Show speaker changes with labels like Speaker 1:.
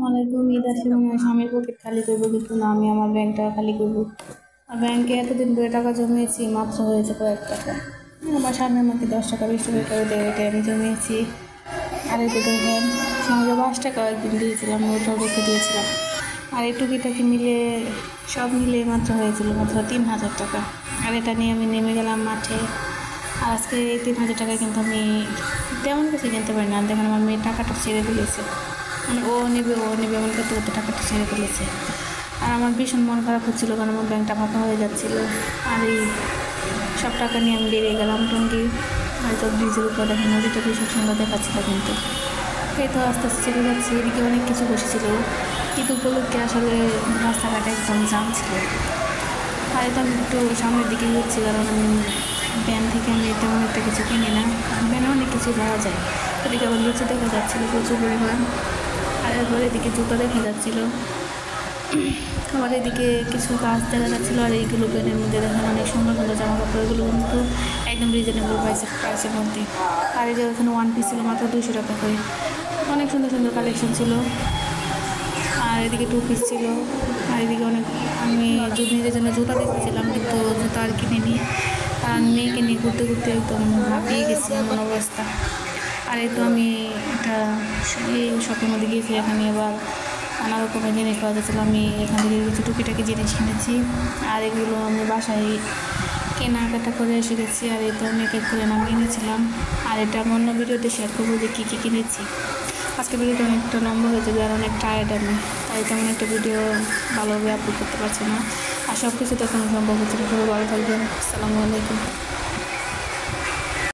Speaker 1: আসসালামাইকুম। ঈদ আসলে মনে হয় স্বামীর পকেট খালি করবো, কিন্তু না, আমি আমার ব্যাংক টাকা খালি করবো। আর ব্যাংকে এতদিন ধরে টাকা জমিয়েছি, মাত্র হয়েছে কয়েক টাকা। আমার স্বামী আমাকে 10 টাকা 20 টাকা করে দেয়, ওইটাই আমি জমিয়েছি। আর এই তো দেখেন, স্বামীকে 5 টাকা একদিন দিয়েছিলাম, ওটাও রেখে দিয়েছিলাম। আর এই টুকিটাকি মিলে সব মিলে মাত্র হয়েছিল মাত্র 3,000 টাকা। আর এটা নিয়ে আমি নেমে গেলাম মাঠে। আর আজকে এই 3,000 টাকায় কিন্তু আমি তেমন কিছু কিনতে পারি না। দেখেন আমার মেয়ে টাকাটা ছেড়ে দিয়েছে, মানে ও নেবে এমন করতে করতে টাকাটা ছেড়ে ফেলেছে। আর আমার ভীষণ মন খারাপ হচ্ছিলো, কারণ আমার ব্যাংকটা ফাঁকা হয়ে যাচ্ছিলো। আর এই সব টাকা নিয়ে আমি বেরিয়ে গেলাম টঙ্গী। হয়তো ব্রিজের উপর দেখেন নদীটা ভীষণ সুন্দর দেখাচ্ছিলো, কিন্তু এই তো আস্তে আস্তে চলে যাচ্ছে। এদিকে অনেক কিছু বসেছিল, কিন্তু উপলক্ষে আসলে রাস্তাঘাটে একদম জাম ছিল। আর এটা আমি একটু সামনের দিকে যাচ্ছি, কারণ আমি ব্যান থেকে আমি তেমন একটা কিছু কিনি না। ব্যানে অনেক কিছু পাওয়া যায়। এদিকে আবার লিচু দেখা যাচ্ছিলো প্রচুর পরিমাণ। আর এরপর এদিকে জুতো দেখা যাচ্ছিলো। আবার এদিকে কিছু গাছ দেখা যাচ্ছিলো। আর এইগুলো ব্যানের মধ্যে দেখেন অনেক সুন্দর সুন্দর জামা কাপড়, এগুলো কিন্তু একদম রিজনেবল প্রাইসের মধ্যে। আর এই যে ওখানে ওয়ান পিস ছিল মাত্র 200 টাকা করে। অনেক সুন্দর সুন্দর কালেকশন ছিল। আর এদিকে 2 পিস ছিল। আর এদিকে অনেক, আমি নিজের জন্য জুতা দেখতেছিলাম, কিন্তু জুতা আর কিনিনি। আর মেয়েকে নিয়ে ঘুরতে ঘুরতে একদম হাঁপিয়ে গেছি, এমন অবস্থা। আর এই তো আমি একটা এই শপের মধ্যে গিয়েছি, এখানে এবার নানা রকমের জিনিস পাওয়া যাচ্ছিলো। আমি এখান থেকে কিছু টুকিটাকি জিনিস কিনেছি। আর এগুলো আমি বাসায় কেনাকাটা করে এসে গেছি। আর এই তো আমি এক এক করে নামিয়ে নিয়েছিলাম। আর এটা আমি অন্য ভিডিওতে শেয়ার করবো যে কী কী কিনেছি। আজকে ভিডিওটা অনেকটা লম্বা হয়ে যাবে, আর অনেক টায়ার্ড আমি, তাই তেমন একটা ভিডিও ভালোভাবে আপলোড করতে পারছি না। আর সব কিছু দেখানো সম্ভব হচ্ছে না। সবাই ভালো থাকবেন। আসসালামু আলাইকুম।